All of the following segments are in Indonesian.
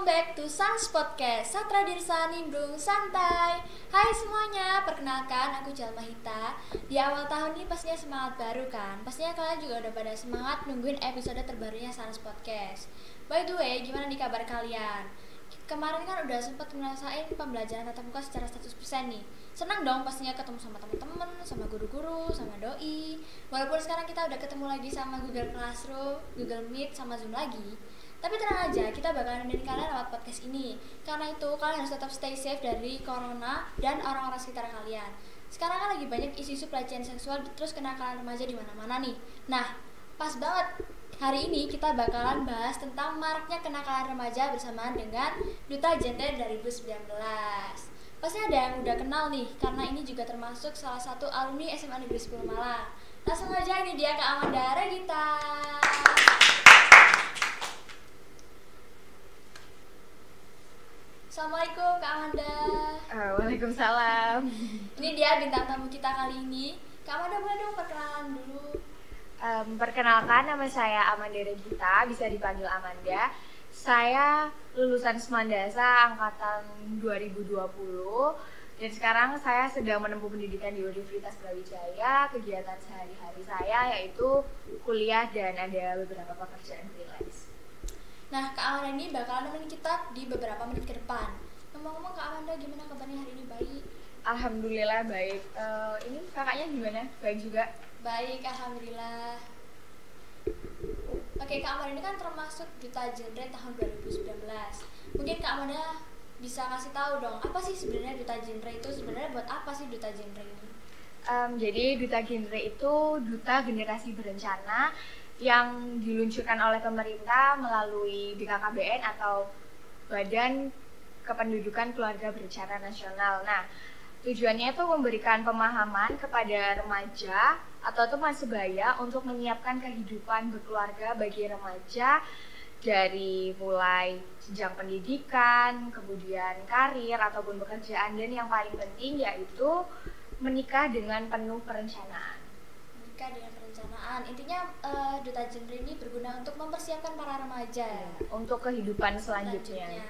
back to Sans Podcast, Satra Dirsa Nimbrung Santai. Hai semuanya, perkenalkan aku Jalma Hita. Di awal tahun ini pastinya semangat baru kan. Pastinya kalian juga udah pada semangat nungguin episode terbarunya Sans Podcast. By the way, gimana nih kabar kalian? Kemarin kan udah sempat ngerasain pembelajaran tatap muka secara 100% nih. Senang dong pastinya ketemu sama teman-teman, sama guru-guru, sama doi. Walaupun sekarang kita udah ketemu lagi sama Google Classroom, Google Meet, sama Zoom lagi. Tapi tenang aja, kita bakalan nemenin kalian lewat podcast ini. Karena itu, kalian harus tetap stay safe dari corona dan orang-orang sekitar kalian. Sekarang kan lagi banyak isu-isu pelecehan seksual terus kenakalan remaja di mana-mana nih. Nah, pas banget. Hari ini kita bakalan bahas tentang maraknya kenakalan remaja bersamaan dengan Duta Genre 2019. Pasti ada yang udah kenal nih, karena ini juga termasuk salah satu alumni SMA Negeri 10 Malang. Langsung aja, ini dia Kak Amanda Regita. Assalamualaikum Kak Amanda. Waalaikumsalam. Ini dia bintang tamu kita kali ini. Kak Amanda boleh dong perkenalan dulu. Perkenalkan, nama saya Amanda Regita, bisa dipanggil Amanda. Saya lulusan Semandasa angkatan 2020 dan sekarang saya sedang menempuh pendidikan di Universitas Brawijaya. Kegiatan sehari-hari saya yaitu kuliah dan ada beberapa pekerjaan freelance. Nah, Kak Amanda ini bakalan nemenin kita di beberapa menit ke depan. Ngomong-ngomong Kak Amanda, gimana kabarnya hari ini? Baik? Alhamdulillah baik. Ini kakaknya gimana? Baik juga? Baik, alhamdulillah. Oke, Kak Amanda ini kan termasuk Duta Genre tahun 2019. Mungkin Kak Amanda bisa kasih tahu dong, apa sih sebenarnya Duta Genre itu? Sebenarnya buat apa sih Duta Genre ini? Jadi Duta Genre itu Duta Generasi Berencana yang diluncurkan oleh pemerintah melalui BKKBN atau Badan Kependudukan Keluarga Berencana Nasional. Nah, tujuannya itu memberikan pemahaman kepada remaja atau teman sebaya untuk menyiapkan kehidupan berkeluarga bagi remaja dari mulai jenjang pendidikan, kemudian karir ataupun pekerjaan, dan yang paling penting yaitu menikah dengan penuh perencanaan. Menikah dengan perencanaan. Intinya Duta Genre ini berguna untuk mempersiapkan para remaja untuk kehidupan selanjutnya.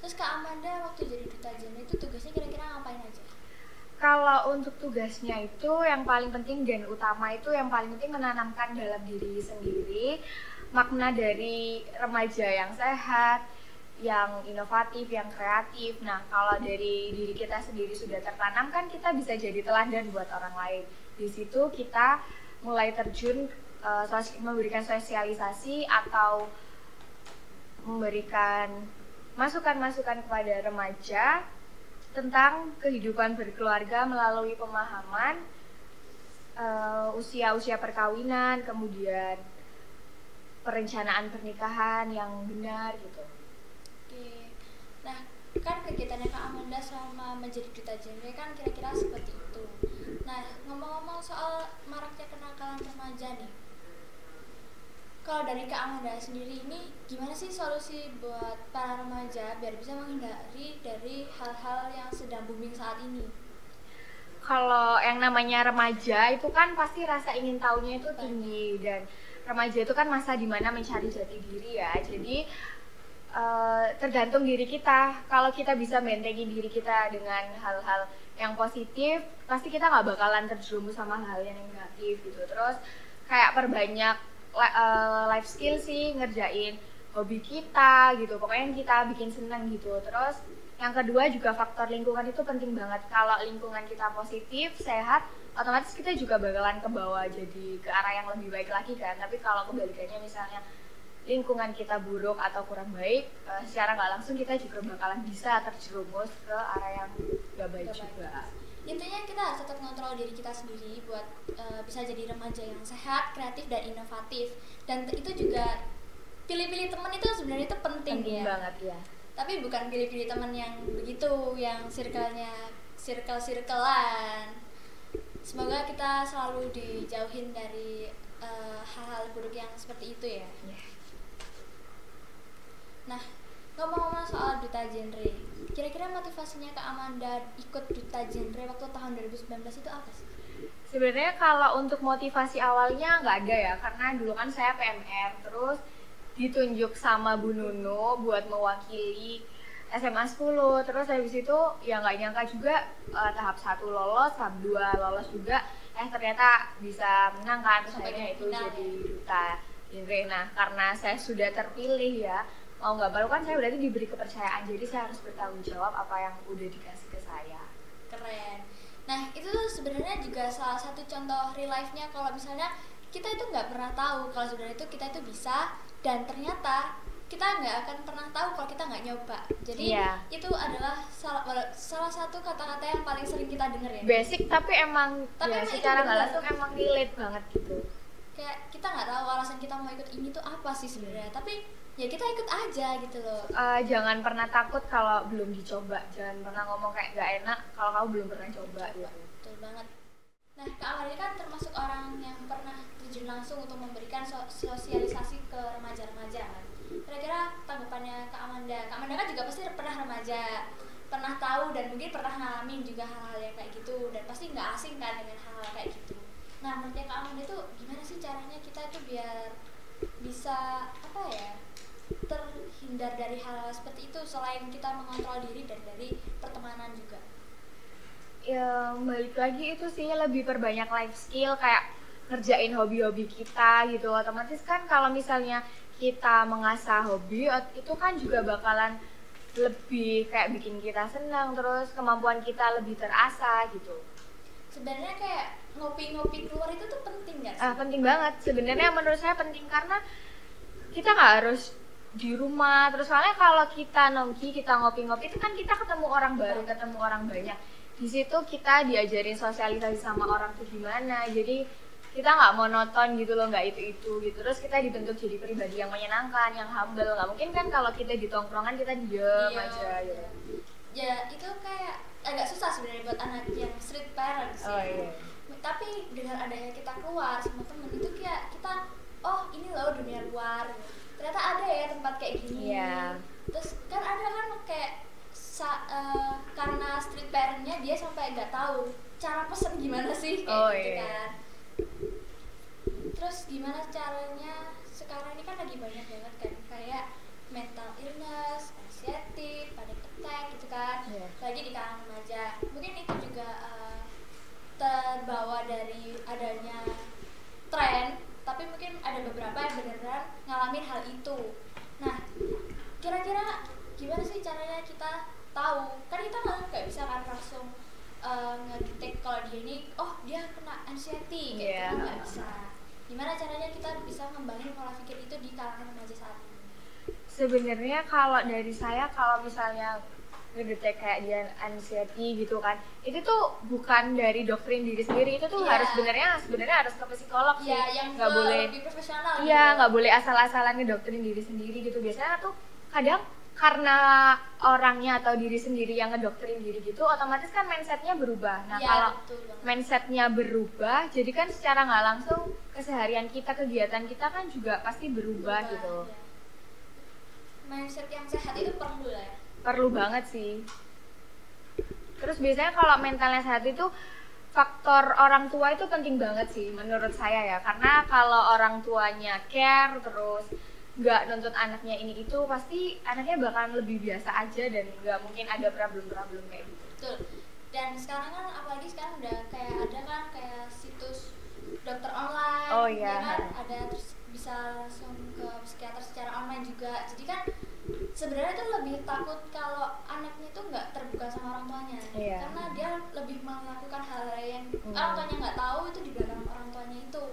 Terus Kak Amanda waktu jadi Duta Genre itu tugasnya kira-kira ngapain aja? Kalau untuk tugasnya itu yang paling penting dan utama itu yang paling penting menanamkan dalam diri sendiri makna dari remaja yang sehat, yang inovatif, yang kreatif. Nah, kalau dari diri kita sendiri sudah tertanam kan kita bisa jadi teladan buat orang lain. Di situ kita mulai terjun memberikan sosialisasi atau memberikan masukan-masukan kepada remaja tentang kehidupan berkeluarga melalui pemahaman usia-usia perkawinan, kemudian perencanaan pernikahan yang benar gitu. Oke. Nah, kan kegiatannya Kak Amanda selama menjadi Duta Genre kan kira-kira seperti itu. Nah, ngomong-ngomong soal maraknya kenakalan remaja nih, kalau dari Kak Amanda sendiri ini gimana sih solusi buat para remaja biar bisa menghindari dari hal-hal yang sedang booming saat ini? Kalau yang namanya remaja itu kan pasti rasa ingin tahunya itu tinggi, dan remaja itu kan masa dimana mencari jati diri ya. Jadi tergantung diri kita. Kalau kita bisa bentengin diri kita dengan hal-hal yang positif, pasti kita nggak bakalan terjerumus sama hal yang negatif gitu. Terus kayak perbanyak life skill sih, ngerjain hobi kita gitu, pokoknya yang kita bikin senang gitu. Terus yang kedua juga faktor lingkungan itu penting banget. Kalau lingkungan kita positif, sehat, otomatis kita juga bakalan ke bawah jadi ke arah yang lebih baik lagi kan. Tapi kalau kebalikannya misalnya lingkungan kita buruk atau kurang baik, secara nggak langsung kita juga bakalan bisa terjerumus ke arah yang nggak baik juga. Intinya kita harus tetap ngontrol diri kita sendiri buat bisa jadi remaja yang sehat, kreatif, dan inovatif. Dan itu juga pilih-pilih teman itu sebenarnya itu penting ya. Banget ya. Tapi bukan pilih-pilih teman yang begitu, yang circle-circlean. Semoga kita selalu dijauhin dari hal-hal buruk yang seperti itu ya. Nah, ngomong-ngomong soal Duta Genre, kira-kira motivasinya Kak Amanda ikut Duta Genre waktu tahun 2019 itu apa sih? Sebenarnya kalau untuk motivasi awalnya nggak ada ya, karena dulu kan saya PMR, terus ditunjuk sama Bu Nunu buat mewakili SMA 10. Terus habis itu ya nggak nyangka juga tahap 1 lolos, tahap 2 lolos juga. Ternyata bisa menang kan, terus akhirnya itu jadi duta genre. Nah, karena saya sudah terpilih ya, mau nggak mau kan saya berarti diberi kepercayaan, jadi saya harus bertanggung jawab apa yang udah dikasih ke saya. Keren. Nah, itu sebenarnya juga salah satu contoh real life-nya kalau misalnya kita itu nggak pernah tahu kalau sebenarnya itu kita itu bisa, dan ternyata kita nggak akan pernah tahu kalau kita nggak nyoba. Jadi itu adalah salah satu kata-kata yang paling sering kita dengar ya. Basic tapi emang ya, secara nggak langsung emang relate banget gitu. Kayak kita nggak tahu alasan kita mau ikut ini tuh apa sih sebenarnya, tapi ya kita ikut aja gitu loh. Jangan pernah takut kalau belum dicoba, jangan pernah ngomong kayak nggak enak kalau kamu belum pernah coba gitu. Betul banget. Nah, Kak Amanda kan termasuk orang yang pernah terjun langsung untuk memberikan sosialisasi ke remaja-remaja kan. Kira-kira tanggapannya Kak Amanda kan juga pasti pernah remaja, pernah tahu dan mungkin pernah ngalamin juga hal-hal yang kayak gitu, dan pasti nggak asing kan dengan hal-hal kayak gitu. Nah, menurutnya Kak Amanda itu gimana sih caranya kita itu biar bisa apa ya, terhindar dari hal seperti itu selain kita mengontrol diri dan dari pertemanan juga? Ya balik lagi itu sih lebih perbanyak life skill, kayak ngerjain hobi-hobi kita gitu. Otomatis kan kalau misalnya kita mengasah hobi itu kan juga bakalan lebih kayak bikin kita senang, terus kemampuan kita lebih terasah gitu. Sebenarnya kayak ngopi-ngopi keluar itu tuh penting nggak sih? Penting banget sebenarnya, menurut saya penting karena kita nggak harus di rumah terus. Soalnya kalau kita nongki, kita ngopi-ngopi itu kan kita ketemu orang baru, ketemu orang banyak. Di situ kita diajarin sosialisasi sama orang tuh gimana, jadi kita nggak monoton gitu loh, nggak itu gitu. Terus kita dibentuk jadi pribadi yang menyenangkan, yang humble. Nggak mungkin kan kalau kita di tongkrongan kita diem aja gitu. Ya itu kayak agak susah sebenarnya buat anak yang street parents ya. Tapi dengan adanya kita keluar sama temen itu kayak kita, oh ini loh dunia luar, ternyata ada ya tempat kayak gini. Terus kan ada kan kayak karena street parentnya dia sampai nggak tahu cara pesen gimana sih kayak gitu kan. Terus gimana caranya, sekarang ini kan lagi banyak banget kan kayak mental illness, anxiety, panic attack gitu kan, lagi di kalangan remaja. Mungkin itu juga terbawa dari adanya tren, tapi mungkin ada beberapa yang beneran ngalamin hal itu. Nah, kira-kira gimana sih caranya kita tahu? Kan kita nggak bisa kan langsung ngedetek kalau dia ini, oh dia kena anxiety kayak gitu, nggak bisa. Gimana caranya kita bisa ngembangin pola pikir itu di kalangan remaja saat ini? Sebenarnya kalau dari saya, kalau misalnya ngedetek kayak dia anxiety gitu kan, itu tuh bukan dari doktrin diri sendiri, itu tuh harus sebenarnya harus ke psikolog sih. Yang nggak boleh lebih profesional. Nggak boleh asal-asalan ngedoktrin diri sendiri gitu. Biasanya tuh kadang karena orangnya atau diri sendiri yang ngedoktrin diri gitu, otomatis kan mindsetnya berubah. Nah kalau mindsetnya berubah, jadi kan secara nggak langsung keseharian kita, kegiatan kita kan juga pasti berubah gitu. Mindset yang sehat itu perlu lah ya? Perlu banget sih. Terus biasanya kalau mentalnya sehat itu faktor orang tua itu penting banget sih menurut saya ya. Karena kalau orang tuanya care terus nggak nuntut anaknya ini itu, pasti anaknya bakalan lebih biasa aja dan nggak mungkin ada problem-problem kayak gitu. Betul. Dan sekarang kan apalagi sekarang udah kayak ada kan kayak situs dokter online, ya kan? Ada, terus bisa langsung ke psikiater secara online juga. Jadi kan sebenarnya tuh lebih takut kalau anaknya tuh nggak terbuka sama orang tuanya, karena dia lebih melakukan hal-hal yang orang tuanya nggak tahu itu di belakang orang tuanya itu.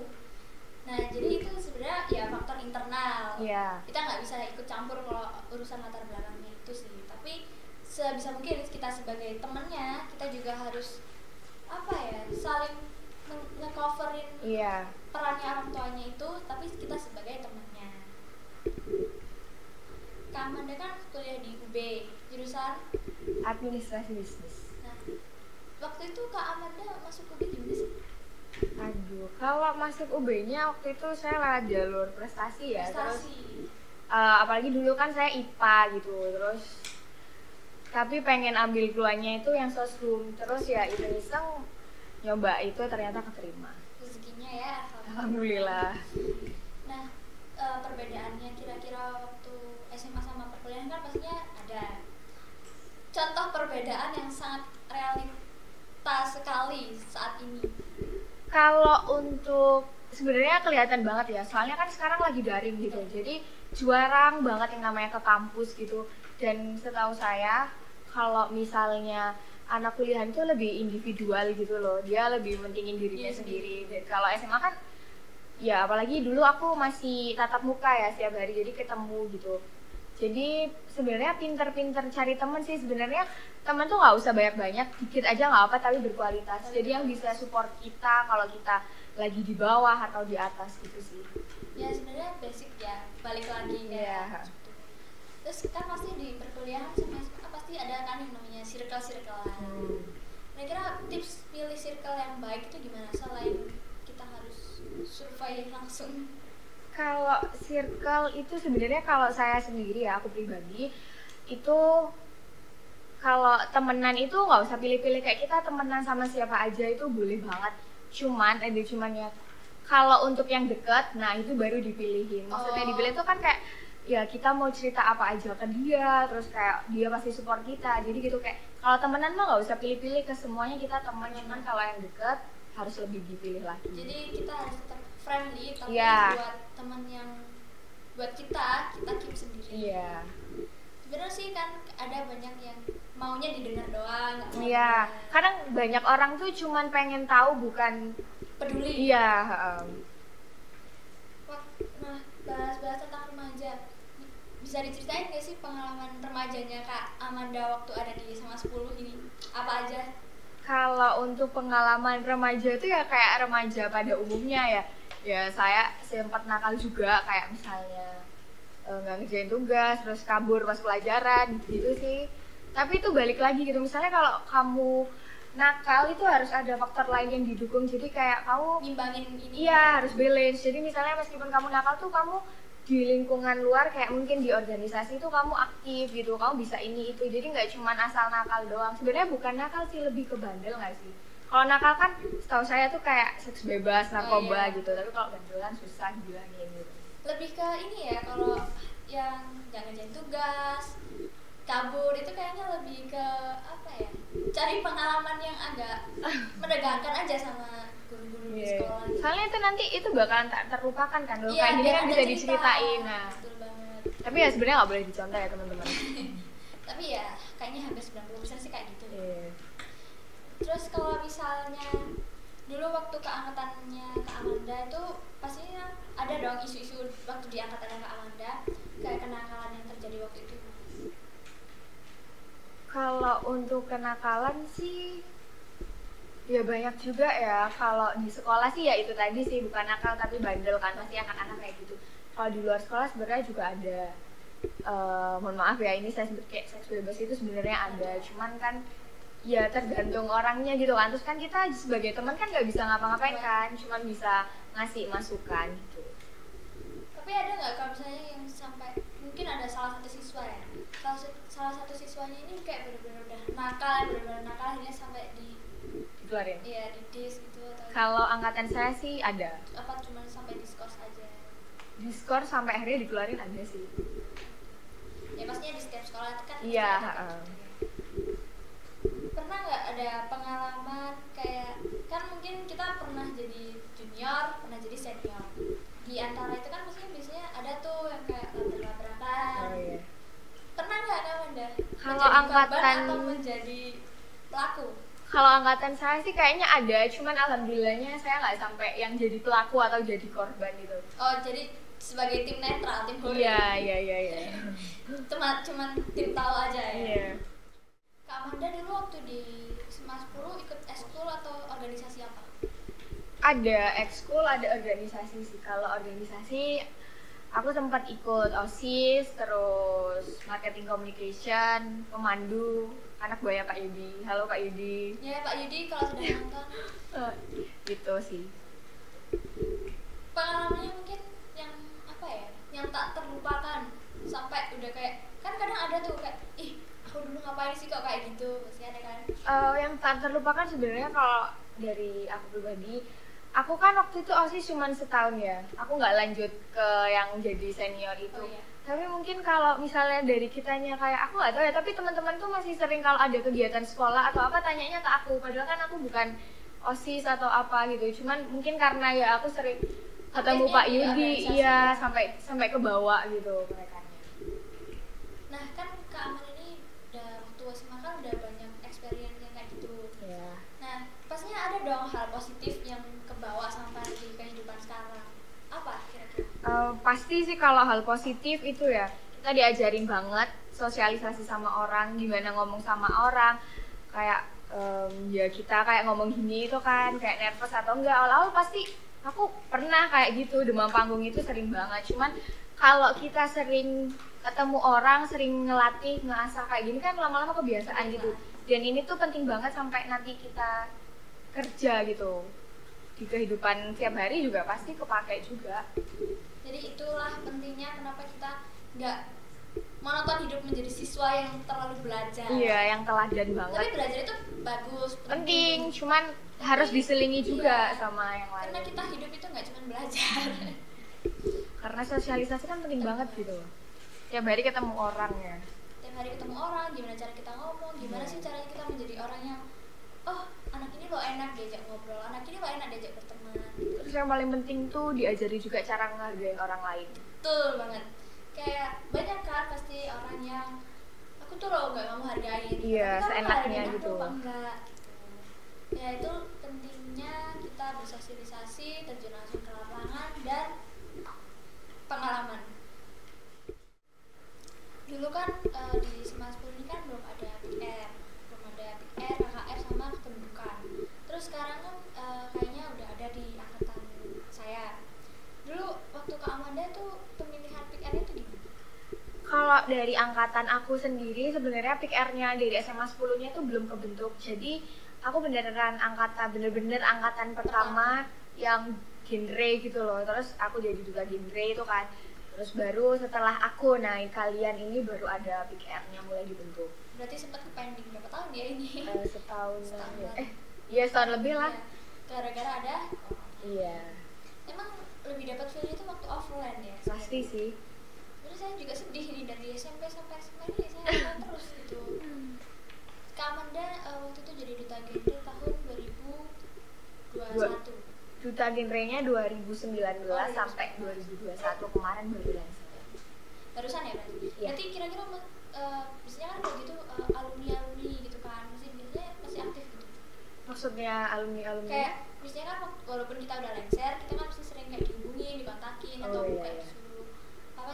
Nah jadi itu sebenarnya ya faktor internal. Kita nggak bisa ikut campur kalau urusan latar belakangnya itu sih. Tapi sebisa mungkin kita sebagai temennya, kita juga harus apa ya, saling nge-coverin perannya orang tuanya itu, tapi kita sebagai temannya. Kak Amanda kan kuliah di UB, jurusan administrasi bisnis. Nah, waktu itu Kak Amanda masuk UB gimana sih? Aduh, kalau masuk UB-nya waktu itu saya lewat jalur prestasi ya. Terus apalagi dulu kan saya IPA gitu, terus tapi pengen ambil keduanya itu yang sosum. Terus ya iseng nyoba itu, ternyata keterima. Rezekinya ya, alhamdulillah. Nah, perbedaannya kira-kira waktu SMA sama perkuliahan kan pastinya ada contoh perbedaan yang sangat realitas sekali saat ini. Kalau untuk sebenarnya kelihatan banget ya, soalnya kan sekarang lagi daring gitu, jadi jarang banget yang namanya ke kampus gitu. Dan setahu saya kalau misalnya anak kuliah itu lebih individual gitu loh, dia lebih mentingin dirinya sendiri. Dan kalau SMA kan ya apalagi dulu aku masih tatap muka ya setiap hari, jadi ketemu gitu. Jadi sebenarnya pinter-pinter cari temen sih. Sebenarnya temen tuh nggak usah banyak-banyak, dikit aja nggak apa, tapi berkualitas. Jadi yang bisa support kita kalau kita lagi di bawah atau di atas gitu sih. Ya sebenarnya basic ya, balik lagi ya. Terus kan pasti di perkuliahan sama SMA pasti ada kan yang namanya circle-circlean. Kira-kira tips pilih circle yang baik itu gimana selain kita harus survei langsung? Kalau circle itu sebenarnya kalau saya sendiri ya, aku pribadi itu kalau temenan itu nggak usah pilih-pilih, kayak kita temenan sama siapa aja itu boleh banget. Cuman ya kalau untuk yang dekat, nah itu baru dipilihin. Maksudnya dipilih itu kan kayak ya kita mau cerita apa aja ke dia, terus kayak dia pasti support kita. Jadi gitu kayak kalau temenan mah nggak usah pilih-pilih, ke semuanya kita teman. Cuman kalau yang dekat harus lebih dipilih lagi. Jadi kita harus tetap friendly, tapi buat teman yang buat kita keep sendiri. Iya. Sebenarnya sih kan ada banyak yang maunya didengar doang. Iya. Kadang banyak orang tuh cuman pengen tahu, bukan peduli. Iya. Nah, bahas-bahas tentang remaja. Bisa diceritain nggak sih pengalaman remajanya Kak Amanda waktu ada di SMA 10 ini? Apa aja? Kalau untuk pengalaman remaja itu ya kayak remaja pada umumnya ya. Ya saya sempat nakal juga, kayak misalnya nggak ngerjain tugas, terus kabur pas pelajaran gitu sih. Tapi itu balik lagi gitu, misalnya kalau kamu nakal itu harus ada faktor lain yang didukung, jadi kayak kamu ngimbangin ini. Iya, harus balance. Jadi misalnya meskipun kamu nakal tuh kamu di lingkungan luar, kayak mungkin di organisasi itu kamu aktif gitu, kamu bisa ini itu, jadi nggak cuma asal nakal doang. Sebenarnya bukan nakal sih, lebih ke bandel nggak sih? Kalau nakal kan setahu saya tuh kayak seks bebas, narkoba gitu, tapi kalau bandelan susah dibilangin gitu. Lebih ke ini ya, kalau yang nggak ngerjain tugas, kabur itu kayaknya lebih ke apa ya, cari pengalaman yang agak menegangkan aja sama guru-guru di sekolah. Soalnya itu nanti itu bakalan tak terlupakan kan, loh kayak gini kan bisa diceritain. Nah, betul banget. Tapi ya sebenarnya nggak boleh dicontoh ya teman-teman. Tapi ya kayaknya hampir 90% sih kayak gitu. Terus kalau misalnya dulu waktu keangkatannya Kak Amanda itu pastinya ada dong isu-isu waktu di angkatannya Kak Amanda, kayak kenakalan yang terjadi waktu itu. Kalau untuk kenakalan sih ya banyak juga ya. Kalau di sekolah sih ya itu tadi sih, bukan nakal tapi bandel kan, pasti anak-anak kayak gitu. Kalau di luar sekolah sebenarnya juga ada. Mohon maaf ya, ini saya sebut kayak seks bebas itu sebenarnya ada, cuman kan ya tergantung orangnya gitu kan. Terus kan kita sebagai teman kan nggak bisa ngapa-ngapain kan, cuman bisa ngasih masukan gitu. Tapi ada nggak kalau misalnya yang sampai mungkin ada salah satu siswa ya, salah satu siswanya ini kayak benar-benar udah nakal, akhirnya sampai dikeluarin? Iya, di dis gitu atau? Kalau angkatan saya sih ada. Apa cuma sampai diskors aja? Diskors sampai akhirnya dikeluarin ada sih. Ya pastinya di setiap sekolah itu kan. Iya. Pernah nggak ada pengalaman kayak, kan mungkin kita pernah jadi junior, pernah jadi senior. Di antara itu kan biasanya ada tuh yang kayak labrak-labrakan. Oh iya. Pernah nggak Amanda? Kalau angkatan atau menjadi pelaku? Kalau angkatan saya sih kayaknya ada, cuman alhamdulillahnya saya nggak sampai yang jadi pelaku atau jadi korban gitu. Oh, jadi sebagai tim netral, tim hore. Iya. Cuman tim tahu aja ya. Iya. Kak Amanda dulu waktu di SMA 10 ikut ekskul atau organisasi apa? Ada ekskul, ada organisasi sih. Kalau organisasi aku sempat ikut OSIS, terus marketing communication, pemandu, anak buahnya Pak Yudi. Halo Pak Yudi. Ya Pak Yudi kalau sudah nonton. Gitu sih. Pengalamannya mungkin yang apa ya, yang tak terlupakan sampai udah kayak, kan kadang ada tuh kayak, ih aku dulu ngapain sih kok kayak gitu, pasti ada kan. Yang tak terlupakan sebenarnya kalau dari aku pribadi, Aku kan waktu itu OSIS cuma setahun ya. Aku nggak lanjut ke yang jadi senior itu. Oh, iya. Tapi mungkin kalau misalnya dari kitanya kayak aku nggak tahu ya. Tapi teman-teman tuh masih sering kalau ada kegiatan sekolah atau apa tanyanya ke aku. Padahal kan aku bukan OSIS atau apa gitu. Cuman mungkin karena ya aku sering ketemu Pak Yudi, iya sampai ke bawah gitu mereka. Nah kan Kak Aman ini udah waktu SMA kan udah banyak experience kayak gitu. Iya. Nah pastinya ada dong hal positif yang kebawa sampai di kehidupan sekarang. Apa kira-kira? Pasti sih kalau hal positif itu ya kita diajarin banget sosialisasi sama orang, gimana ngomong sama orang, kayak ya kita kayak ngomong gini itu kan kayak nervous atau enggak, awal-awal pasti aku pernah kayak gitu, demam panggung itu sering banget. Cuman kalau kita sering ketemu orang, sering ngelatih, ngasah kayak gini kan lama-lama kebiasaan gitu. Dan ini tuh penting banget sampai nanti kita kerja gitu. Di kehidupan tiap hari juga pasti kepake juga. Jadi itulah pentingnya kenapa kita nggak monoton hidup menjadi siswa yang terlalu belajar. Iya, yang teladan banget. Tapi belajar itu bagus, penting, cuman harus diselingi juga sama yang lain. Karena kita hidup itu nggak cuma belajar. Karena sosialisasi kan penting banget gitu. Tiap hari ketemu orang ya. Tiap hari ketemu orang, gimana cara kita ngomong, gimana sih caranya kita menjadi orang yang oh anak ini lo enak diajak ngobrol, anak ini lo enak diajak berteman. Terus yang paling penting tuh diajari juga cara menghargai orang lain. Betul banget. Kayak banyak kan pasti orang yang aku tuh lo nggak mau hargain. Iya, seenaknya gitu. Apa enggak? Ya itu pentingnya kita bersosialisasi, terjun langsung ke lapangan dan pengalaman. Dulu kan di SMA 10 ini kan belum ada PR, KKR sama kependudukan. Terus sekarang kan kayaknya udah ada di angkatan saya. Dulu waktu Kak Amanda tuh pemilihan PR itu gimana? Kalau dari angkatan aku sendiri sebenarnya PR-nya dari SMA 10-nya tuh belum kebentuk. Jadi aku bener-bener angkatan pertama yang genre gitu loh. Terus aku jadi juga genre itu kan. Terus baru setelah aku naik kalian ini baru ada PR-nya mulai dibentuk. Berarti sempat pending berapa tahun dia ini? Setahun. Iya setahun lebih lah. Ya, gara-gara ada. Iya. Emang lebih dapat feel itu waktu offline ya? Pasti sih. Terus saya juga sedih ini dari SMP sampai SMA ini saya nonton terus gitu. Kak Amanda waktu itu jadi duta genre tahun 2021. Duta genrenya 2019 sampai 2021 kemarin baru langsung. Barusan ya berarti? Iya. Berarti kira-kira biasanya kan kayak gitu alumni gitu kan biasanya masih aktif gitu. Maksudnya alumni? Kayak biasanya kan walaupun kita udah lengser, kita kan pasti sering kayak dihubungin, dikontakin atau kayak disuruh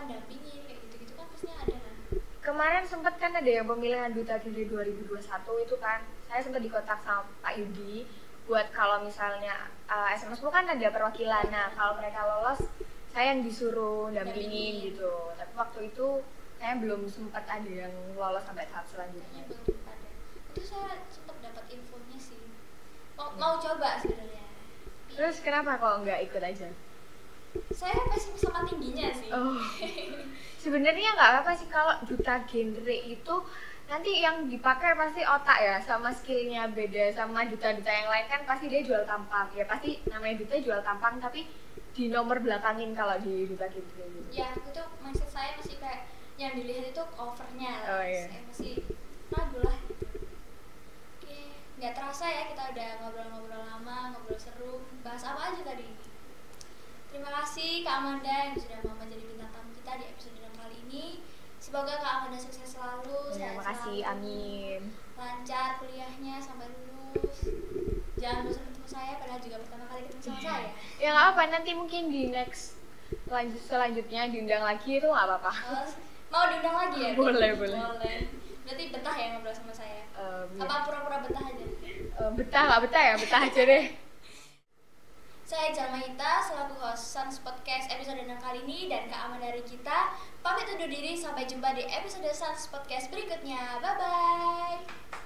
dampingin kayak gitu-gitu kan pastinya ada kan. Kemarin sempat kan ada yang pemilihan duta genre 2021 itu kan. Saya sempat dikontak sama Pak Yudi buat kalau misalnya SMA 10 kan ada perwakilan. Nah, kalau mereka lolos saya yang disuruh dampingin gitu. Tapi waktu itu saya belum sempat ada yang lolos sampai tahap selanjutnya. Belum ada. Itu saya sempat dapat infonya sih. Mau coba sebenarnya. Terus kenapa kok nggak ikut aja? Saya pesimis sama tingginya sih. Oh. Sebenarnya nggak apa-apa sih kalau duta genre itu nanti yang dipakai pasti otak ya, sama skillnya beda sama duta-duta yang lain kan pasti dia jual tampang ya, pasti namanya duta jual tampang tapi di nomor belakangin kalau di duta genre gitu. Ya itu mindset saya masih kayak yang dilihat itu covernya lah. Oh, iya. Saya masih ragu lah gitu. Oke, nggak terasa ya kita udah ngobrol-ngobrol lama, ngobrol seru, bahas apa aja tadi. Terima kasih Kak Amanda yang sudah mau menjadi bintang tamu kita di episode kali ini. Semoga Kak Amanda sukses selalu. Terima kasih, amin. Lancar kuliahnya sampai lulus. Jangan bosan ketemu saya, padahal juga pertama kali ketemu sama saya. Ya nggak apa, nanti mungkin di next selanjutnya diundang lagi itu nggak apa-apa. Mau diundang lagi ya? Boleh. Berarti betah ya ngobrol sama saya? Apa Ya. pura-pura betah aja? Betah nggak betah ya, betah aja deh. Saya Jalmahita selaku host Sans Podcast episode 6 kali ini dan Kak Amanda dari kita pamit undur diri, sampai jumpa di episode Sans Podcast berikutnya. Bye bye.